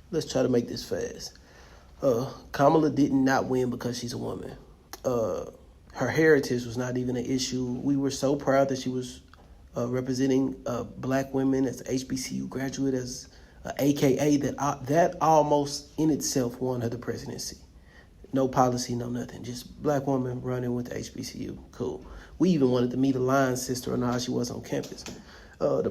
Let's try to make this fast. Kamala did not win because she's a woman. Her heritage was not even an issue. We were so proud that she was representing black women as an HBCU graduate, as AKA, that almost in itself won her the presidency. No policy, no nothing. Just black woman running with the HBCU. Cool. We even wanted to meet a line sister and how she was on campus. The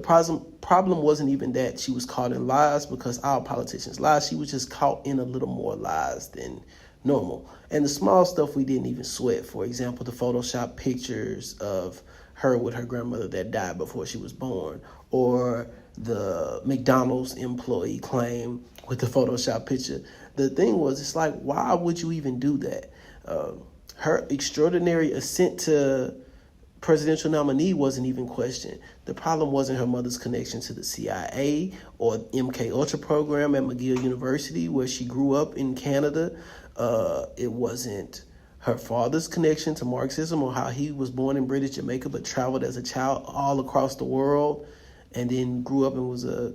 problem wasn't even that she was caught in lies, because our politicians lie. She was just caught in a little more lies than normal. And the small stuff we didn't even sweat. For example, the Photoshop pictures of her with her grandmother that died before she was born, or the McDonald's employee claim with the Photoshop picture. The thing was, it's like, why would you even do that? Her extraordinary assent to presidential nominee wasn't even questioned. The problem wasn't her mother's connection to the CIA or MK Ultra program at McGill University, where she grew up in Canada. It wasn't her father's connection to Marxism, or how he was born in British Jamaica but traveled as a child all across the world and then grew up and was a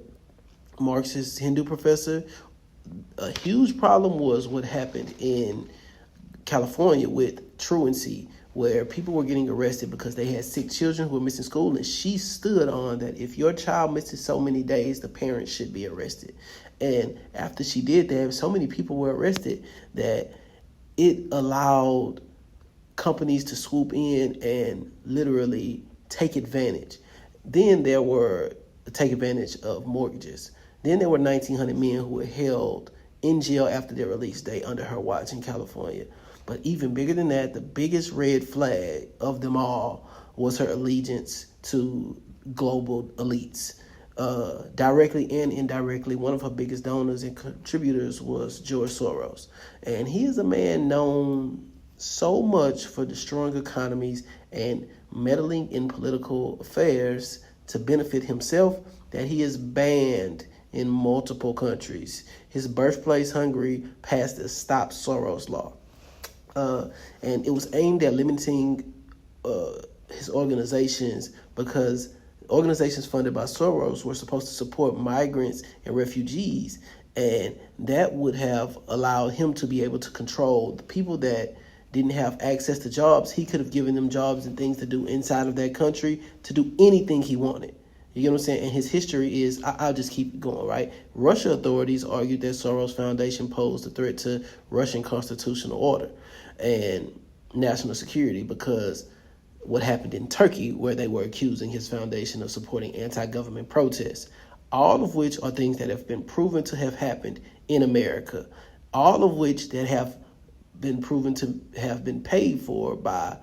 Marxist Hindu professor. A huge problem was what happened in California with truancy, where people were getting arrested because they had sick children who were missing school, and she stood on that if your child misses so many days, the parents should be arrested. And after she did that, so many people were arrested that it allowed companies to swoop in and literally take advantage. Then there were take advantage of mortgages. Then there were 1,900 men who were held in jail after their release date under her watch in California. But even bigger than that, the biggest red flag of them all was her allegiance to global elites. Directly and indirectly, one of her biggest donors and contributors was George Soros. And he is a man known so much for destroying economies and meddling in political affairs to benefit himself that he is banned in multiple countries. His birthplace, Hungary, passed the Stop Soros law. And it was aimed at limiting his organizations, because organizations funded by Soros were supposed to support migrants and refugees, and that would have allowed him to be able to control the people that didn't have access to jobs. He could have given them jobs and things to do inside of that country to do anything he wanted. You get what I'm saying? And his history is, I'll just keep going, right? Russia authorities argued that Soros Foundation posed a threat to Russian constitutional order and national security, because what happened in Turkey, where they were accusing his foundation of supporting anti-government protests, all of which are things that have been proven to have happened in America, all of which that have been proven to have been paid for by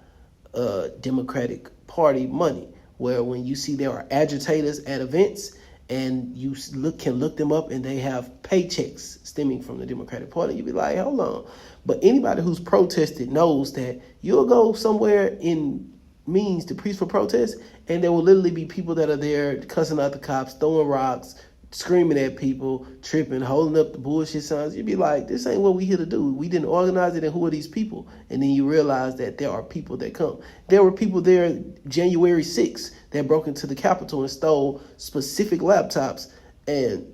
Democratic Party money, where when you see there are agitators at events and you can look them up and they have paychecks stemming from the Democratic Party, you be like, hold on. But anybody who's protested knows that you'll go somewhere in means to peaceful protest, and there will literally be people that are there cussing out the cops, throwing rocks, screaming at people, tripping, holding up the bullshit signs. You'd be like, this ain't what we here to do. We didn't organize it, and who are these people? And then you realize that there are people that come. There were people there January 6th that broke into the Capitol and stole specific laptops, and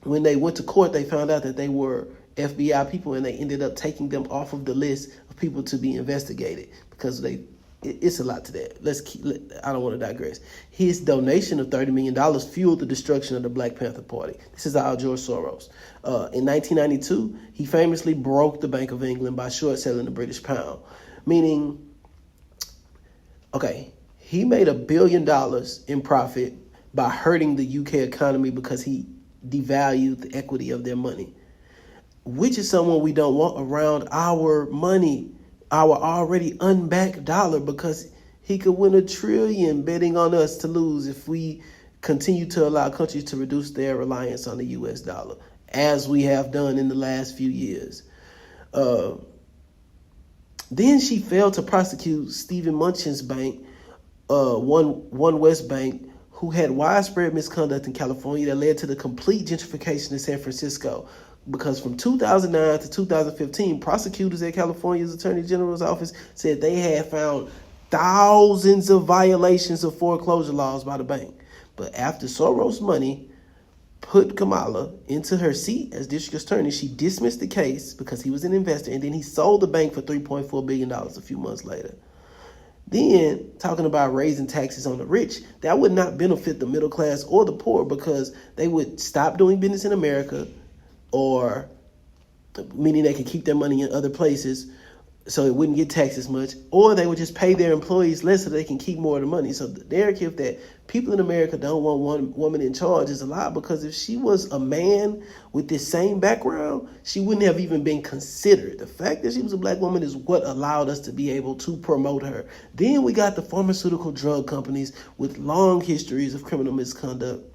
when they went to court, they found out that they were FBI people, and they ended up taking them off of the list of people to be investigated because it's a lot to that. I don't want to digress. His donation of $30 million fueled the destruction of the Black Panther Party. This is our George Soros. In 1992, he famously broke the Bank of England by short selling the British pound. Meaning, okay, he made $1 billion in profit by hurting the UK economy because he devalued the equity of their money, which is someone we don't want around our money, our already unbacked dollar, because he could win $1 trillion betting on us to lose if we continue to allow countries to reduce their reliance on the US dollar, as we have done in the last few years. Then she failed to prosecute Stephen Munchin's bank, One West Bank, who had widespread misconduct in California that led to the complete gentrification in San Francisco. Because from 2009 to 2015, prosecutors at California's Attorney General's office said they had found thousands of violations of foreclosure laws by the bank. But after Soros' money put Kamala into her seat as district attorney. She dismissed the case because he was an investor, and then he sold the bank for $3.4 billion a few months later. Then, talking about raising taxes on the rich, that would not benefit the middle class or the poor because they would stop doing business in America, or meaning they could keep their money in other places so it wouldn't get taxed as much, or they would just pay their employees less so they can keep more of the money. So the narrative that people in America don't want one woman in charge is a lie, because if she was a man with this same background, she wouldn't have even been considered. The fact that she was a black woman is what allowed us to be able to promote her. Then we got the pharmaceutical drug companies with long histories of criminal misconduct,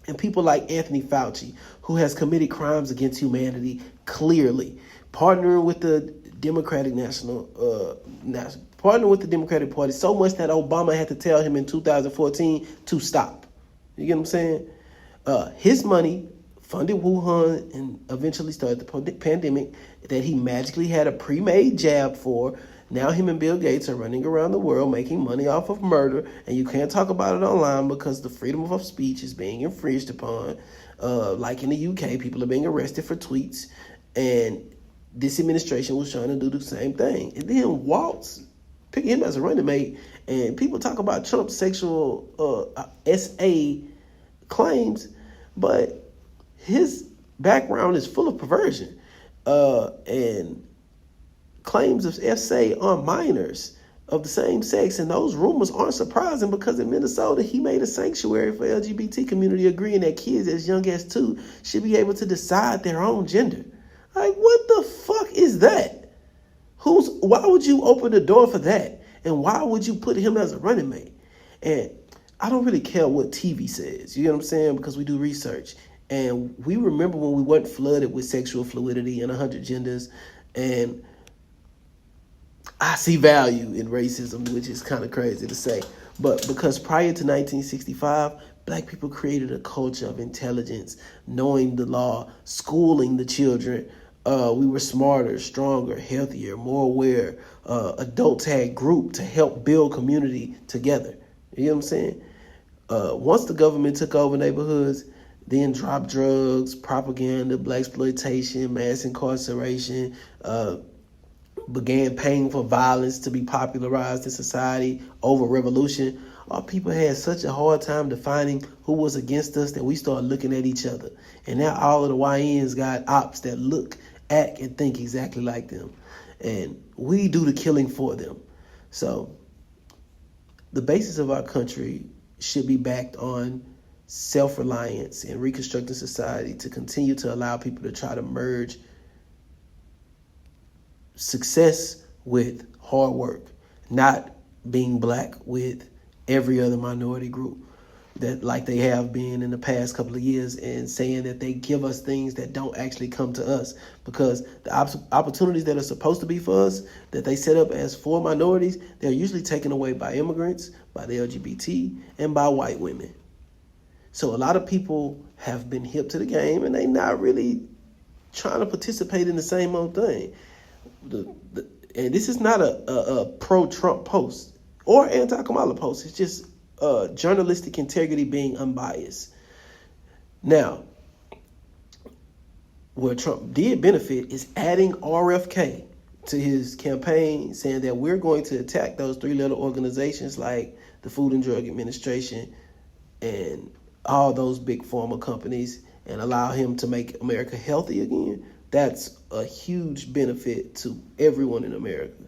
and people like Anthony Fauci, who has committed crimes against humanity clearly, partnering with the Democratic partnering with the Democratic Party so much that Obama had to tell him in 2014 to stop. You get what I'm saying? His money funded Wuhan and eventually started the pandemic that he magically had a pre-made jab for. Now him and Bill Gates are running around the world making money off of murder, and you can't talk about it online because the freedom of speech is being infringed upon. Like in the UK, people are being arrested for tweets, and this administration was trying to do the same thing. And then Waltz pick him as a running mate, and people talk about Trump's sexual SA claims, but his background is full of perversion and claims of SA on minors of the same sex, and those rumors aren't surprising because in Minnesota he made a sanctuary for LGBT community, agreeing that kids as young as 2 should be able to decide their own gender. Like, what the fuck is that? Why would you open the door for that? And why would you put him as a running mate? And I don't really care what TV says, you know what I'm saying? Because we do research. And we remember when we weren't flooded with sexual fluidity and 100 genders. And I see value in racism, which is kind of crazy to say. But because prior to 1965, black people created a culture of intelligence, knowing the law, schooling the children. We were smarter, stronger, healthier, more aware. Adults had group to help build community together. You know what I'm saying? Once the government took over neighborhoods, then dropped drugs, propaganda, blaxploitation, mass incarceration, began paying for violence to be popularized in society over revolution. Our people had such a hard time defining who was against us that we started looking at each other. And now all of the YNs got ops that look, act, and think exactly like them. And we do the killing for them. So the basis of our country should be backed on self-reliance and reconstructing society to continue to allow people to try to merge success with hard work, not being black with every other minority group that like they have been in the past couple of years, and saying that they give us things that don't actually come to us, because the opportunities that are supposed to be for us that they set up as for minorities, they're usually taken away by immigrants, by the LGBT, and by white women. So a lot of people have been hip to the game and they not really trying to participate in the same old thing. And this is not a pro-Trump post or anti-Kamala post. It's just journalistic integrity being unbiased. Now, where Trump did benefit is adding RFK to his campaign, saying that we're going to attack those three-letter organizations like the Food and Drug Administration and all those big pharma companies, and allow him to make America healthy again. That's a huge benefit to everyone in America.